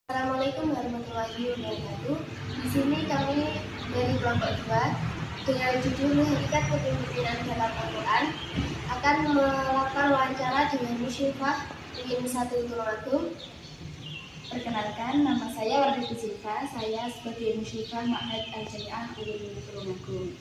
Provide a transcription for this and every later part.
Assalamualaikum warahmatullahi wabarakatuh. Di sini kami dari kelompok 2 dengan judul Hakikat Kepemimpinan dalam Al-Quran akan melakukan wawancara dengan Musyrifah UIN 1 Tulungagung. Perkenalkan, nama saya Wardati Silva. Saya sebagai Musyrifah Ma'had Al-Jami'ah UIN Tulungagung.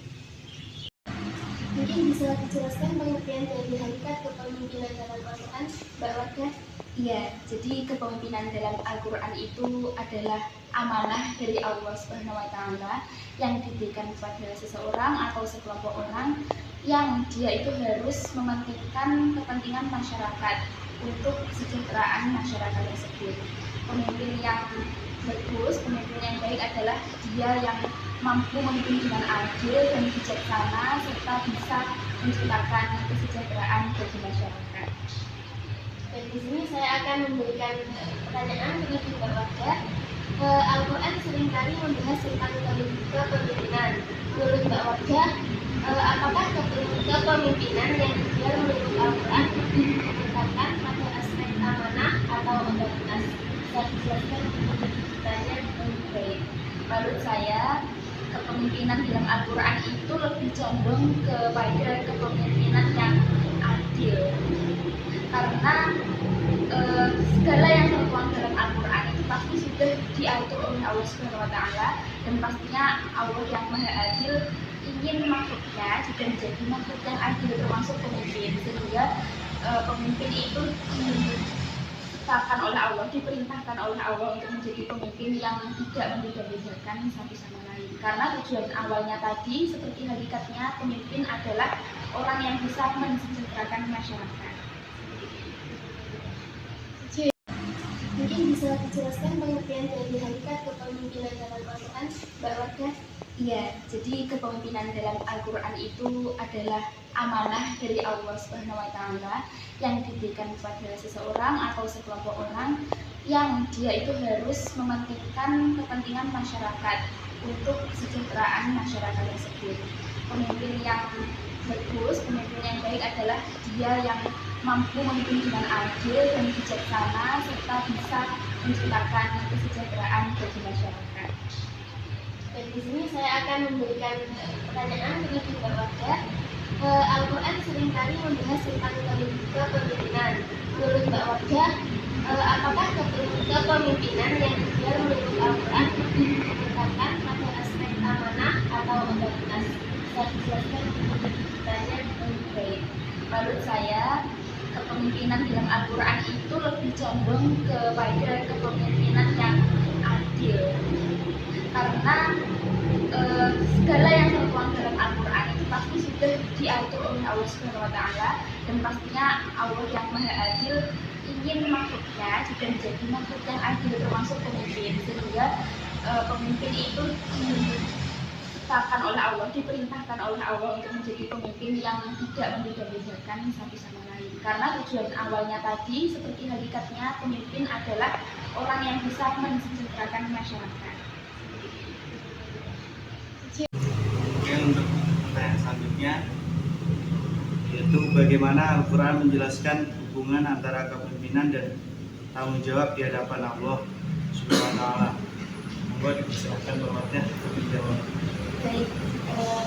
Mungkin bisa dijelaskan pengertian dari hakikat kepemimpinan dalam Al-Quran, Mbak Wardah? Iya, jadi kepemimpinan dalam Al-Quran itu adalah amanah dari Allah Subhanahu wa Ta'ala yang diberikan kepada seseorang atau sekelompok orang yang dia itu harus mementingkan kepentingan masyarakat untuk kesejahteraan masyarakat tersebut. Pemimpin yang bagus, pemimpin yang baik adalah dia yang mampu memimpin dengan adil dan bijaksana serta bisa menciptakan kesejahteraan bagi masyarakat. Dan di sini saya akan memberikan pertanyaan dengan Mbak Wardah. Al-Quran seringkali membahas tentang kepemimpinan. Menurut Mbak Wardah, apakah kepemimpinan yang ideal menurut Al-Quran ditetapkan pada aspek amanah atau otoritas? Bisa dijelaskan pertanyaan lebih baik. Menurut saya, kepemimpinan dalam Al-Quran itu lebih condong kepada kepemimpinan yang adil, karena segala yang tertuang dalam Al-Quran itu pasti sudah diatur oleh Allah Subhanahu wa Ta'ala, dan pastinya Allah yang Maha Adil ingin makhluknya juga menjadi makhluk yang adil, termasuk pemimpin, sehingga pemimpin itu diperintahkan oleh Allah untuk menjadi pemimpin yang tidak membeda-bedakan satu sama lain. Karena tujuan awalnya tadi, seperti hakikatnya, pemimpin adalah orang yang bisa mensejahterakan masyarakat. Mungkin bisa dijelaskan pengertian dari hakikat kepemimpinan dalam Al-Quran, Mbak Wardah? Iya, jadi kepemimpinan dalam Al-Quran itu adalah amanah dari Allah Subhanahu wa Ta'ala yang diberikan kepada seseorang atau sekelompok orang yang dia itu harus mementingkan kepentingan masyarakat untuk kesejahteraan masyarakat tersebut. Pemimpin yang bagus, pemimpin yang baik adalah dia yang mampu memimpin dengan adil dan bijaksana serta bisa menciptakan kesejahteraan bagi masyarakat. Dan di sini saya akan memberikan pertanyaan dengan Mbak Wardah. Al-Quran seringkali membahas tentang kepemimpinan. Menurut Mbak Wardah, apakah kepemimpinan yang ideal menurut Al-Quran ditetapkan pada aspek amanah atau otoritas? Bisa dijelaskan pertanyaan lebih baik. Menurut saya, kepemimpinan dalam Al-Quran itu lebih condong kepada kepemimpinan yang adil, karena segala yang tertuang dalam Al-Quran itu pasti sudah diatur oleh Allah Subhanahu wa Ta'ala, dan pastinya Allah yang Maha Adil ingin makhluknya juga menjadi makhluk yang adil, termasuk pemimpin, sehingga pemimpin itu diperintahkan oleh Allah untuk menjadi pemimpin yang tidak membeda-bedakan satu sama lain. Karena tujuan awalnya tadi, seperti hakikatnya, pemimpin adalah orang yang bisa mensejahterakan masyarakat. Oke, untuk pertanyaan selanjutnya, yaitu bagaimana Al-Quran menjelaskan hubungan antara kepemimpinan dan tanggung jawab di hadapan Allah Subhanahu wa Ta'ala. Monggo dipersilakan Mbak Wardah untuk menjawab. Baik,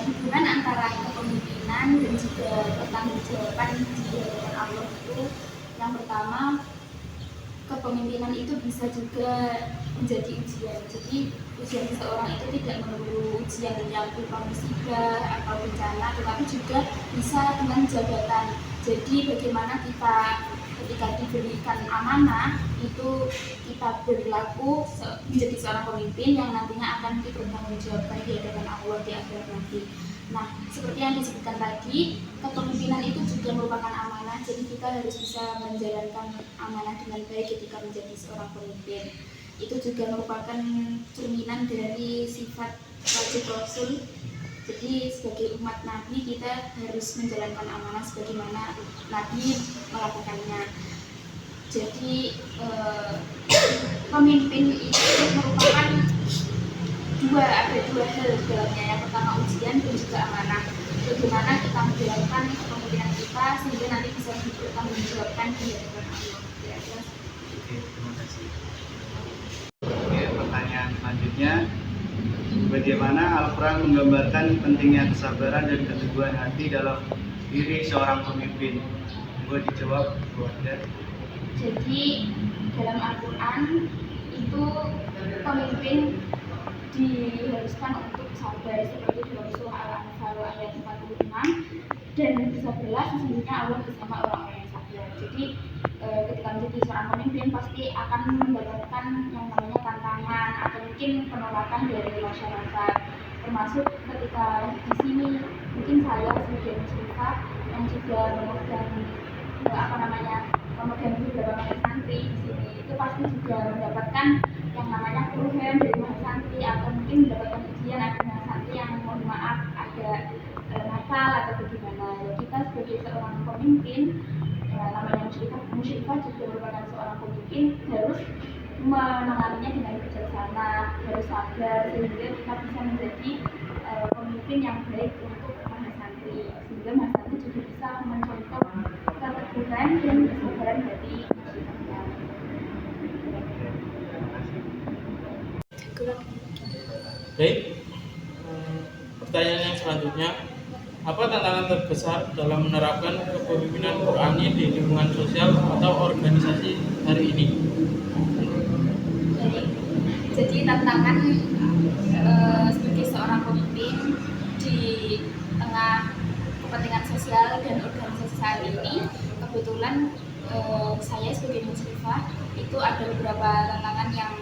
hubungan antara kepemimpinan dan juga pertanggungjawaban di hadapan Allah itu, yang pertama, kepemimpinan itu bisa juga menjadi ujian. Jadi ujian seseorang itu tidak melulu ujian yang berupa musibah atau bencana, tetapi juga bisa dengan jabatan. Jadi bagaimana kita ketika diberikan amanah itu kita berlaku menjadi seorang pemimpin yang nantinya akan dipertanggungjawabkan di hadapan Allah di akhirat nanti. Nah, seperti yang disebutkan tadi, kepemimpinan itu juga merupakan amanah, jadi kita harus bisa menjalankan amanah dengan baik ketika menjadi seorang pemimpin. Itu juga merupakan cerminan dari sifat wajib Rasul. Jadi sebagai umat Nabi kita harus menjalankan amanah sebagaimana Nabi melakukannya. Jadi pemimpin itu merupakan ada dua hal dalamnya. Yang pertama ujian dan juga amanah. Bagaimana kita menjalankan kepemimpinan kita sehingga nanti bisa dipertanggungjawabkan di hadapan Allah. Oke, terima kasih. selanjutnya, bagaimana Al-Quran menggambarkan pentingnya kesabaran dan keteguhan hati dalam diri seorang pemimpin. Boleh dijawab, Bu Wardah. Jadi dalam Al-Quran itu pemimpin diharuskan untuk sabar seperti dalam surah Al-Anfal ayat 46, dan bersabarlah sesungguhnya Allah bersama orang-orang yang sabar. Jadi ketika menjadi seorang pemimpin pasti akan mendapatkan yang namanya tantangan atau mungkin penolakan dari masyarakat, termasuk ketika di sini mungkin saya sebagai muslimah yang juga memegang memegang beberapa mahasiswa santri di sini, itu pasti juga mendapatkan yang namanya keluhan dari mahasiswa santri atau mungkin mendapatkan ujian ada mahasiswa santri yang mohon maaf ada nakal atau bagaimana. Ya, kita sebagai seorang pemimpin, namanya musyrifah juga merupakan seorang pemimpin, harus menanganinya dengan bijaksana, harus sabar sehingga kita bisa menjadi pemimpin yang baik untuk mahasiswa santri, sehingga mahasiswa santri juga bisa mencontoh keteguhan dan kesabaran dari musyrifah. Baik, pertanyaan yang selanjutnya, apa tantangan terbesar dalam menerapkan kepemimpinan Qur'ani di lingkungan sosial atau organisasi hari ini? Jadi tantangan sebagai seorang pemimpin di tengah kepentingan sosial dan organisasi saat ini, kebetulan saya sebagai muslimah itu ada beberapa tantangan yang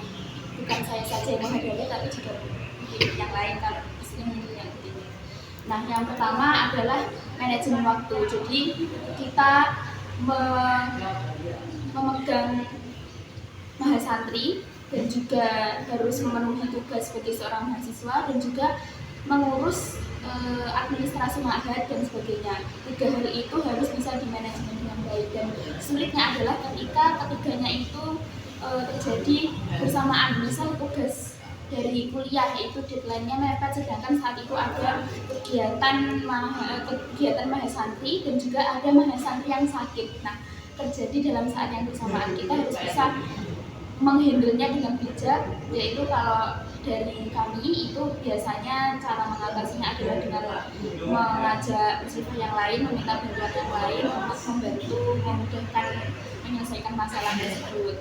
bukan saya saja yang menghadapi, tapi juga mungkin yang lain kalau muslim itu yang penting. Nah, yang pertama adalah manajemen waktu. Jadi kita memegang mahasiswa santri dan juga harus memenuhi tugas sebagai seorang mahasiswa dan juga mengurus administrasi ma'had dan sebagainya. 3 hal itu harus bisa dimanajemen dengan baik, dan sulitnya adalah ketika ketiganya itu terjadi bersamaan. Misal tugas dari kuliah yaitu deadline-nya mepet, sedangkan saat itu ada kegiatan mahasiswa santri dan juga ada mahasiswa santri yang sakit. Nah, terjadi dalam saat yang bersamaan, kita harus bisa menghandle-nya dengan bijak, yaitu kalau dari kami itu biasanya cara mengatasinya adalah dengan mengajak siswa yang lain, meminta bantuan yang lain untuk membantu memudahkan menyelesaikan masalah tersebut.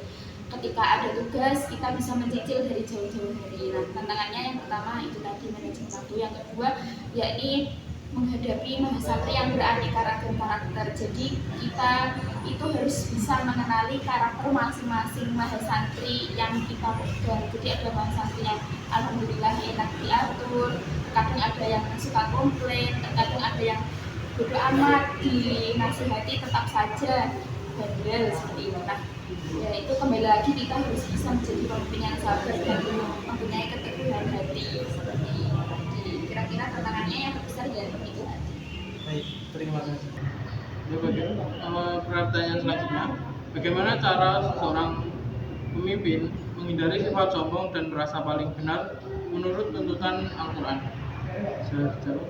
Ketika ada tugas, kita bisa mencicil dari jauh-jauh hari. Nah, tantangannya yang pertama itu tadi manajemen waktu, yang kedua yakni menghadapi mahasiswa santri yang beraneka ragam karakter. Jadi kita itu harus bisa mengenali karakter masing-masing mahasiswa santri yang kita pegang. Jadi ada mahasiswa santri yang alhamdulillah enak diatur, kadang ada yang suka komplain, kadang ada yang bodo amat, dinasihati tetap saja bandel seperti itu. Nah, ya itu kembali lagi kita harus bisa menjadi pemimpin yang sabar dan mempunyai keteguhan hati seperti tadi. Kira-kira tantangannya yang besar ya itu aja. Baik, terima kasih. Pertanyaan selanjutnya, bagaimana cara seorang pemimpin menghindari sifat sombong dan merasa paling benar menurut tuntutan Al-Quran? Saya jawab.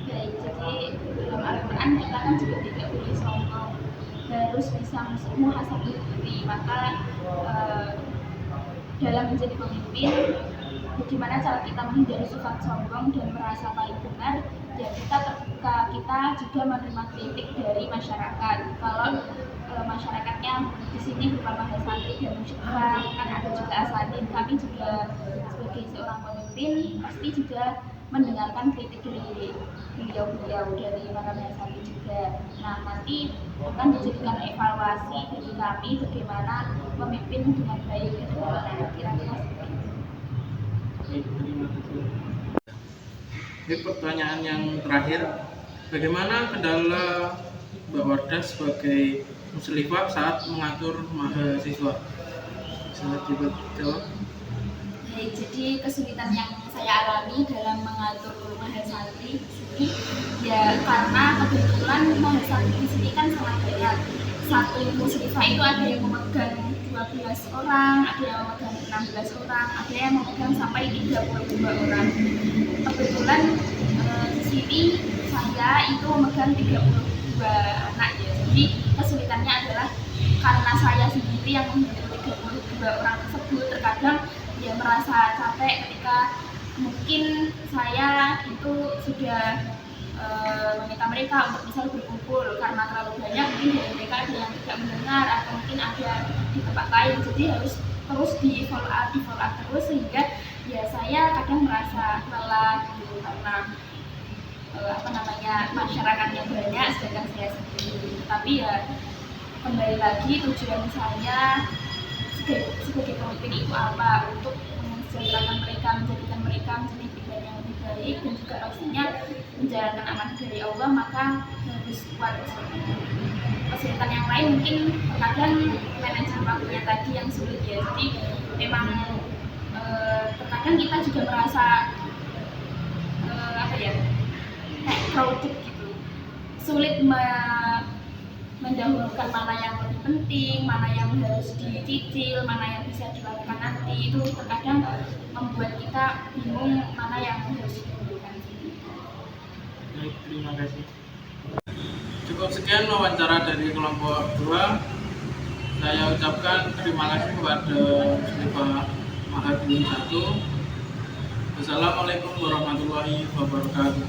Baik, jadi dalam Al-Quran kita kan juga tidak boleh sombong, harus bisa muhasabah diri. Maka dalam menjadi pemimpin, bagaimana cara kita menghindari sifat sombong dan merasa paling benar? Ya, kita terbuka, kita juga menerima kritik dari masyarakat. Kalau masyarakatnya di sini bukan mahasiswa santri dan musyrifah, kan ada juga asadin. Kami juga sebagai seorang pemimpin pasti juga mendengarkan kritik dari beliau-beliau, dari para mahasiswa santri juga. Nah, nanti akan dijadikan evaluasi dari kami bagaimana memimpin dengan baik ke depannya. Kira-kira seperti itu. Baik, terima kasih. Ini pertanyaan yang terakhir, bagaimana kendala Mbak Wardah sebagai muslimah saat mengatur mahasiswa? Bisa dijawab? Baik, jadi kesulitan yang saya alami dalam mengatur mahasiswa santri di sini ya karena kebetulan mahasiswa santri di sini kan sangat banyak. Satu muslimah itu ada yang memegang 12 orang, ada yang memegang 16 orang, ada yang memegang sampai 32 orang. Kebetulan di sini saya itu memegang 32 anak ya. Jadi kesulitannya adalah karena saya sendiri yang menghandle 32 orang tersebut, terkadang ya merasa capek ketika mungkin saya itu sudah meminta mereka untuk bisa berkumpul karena terlalu banyak, mungkin dari mereka ada yang tidak mendengar atau mungkin ada di tempat lain, jadi harus terus di follow up terus, sehingga ya saya kadang merasa lelah gitu karena masyarakat yang banyak sedangkan saya sendiri. Tapi ya kembali lagi tujuan saya sebagai pemimpin itu apa, untuk mensejahterakan mereka, menjadikan mereka menjadi pribadi yang lebih baik, dan juga pastinya menjalankan amanah dari Allah, maka harus kuat. Kesulitan yang lain mungkin terkadang manajemen waktunya tadi yang sulit ya, jadi memang terkadang kita juga merasa kayak crowded gitu, sulit mendahulukan mana yang lebih penting, mana yang harus dicicil, mana yang bisa dilakukan nanti. Itu terkadang membuat kita bingung mana yang harus didahulukan. Baik, terima kasih. Cukup sekian wawancara dari kelompok 2. Saya ucapkan terima kasih kepada Muslimah Mahadin 1. Wassalamualaikum warahmatullahi wabarakatuh.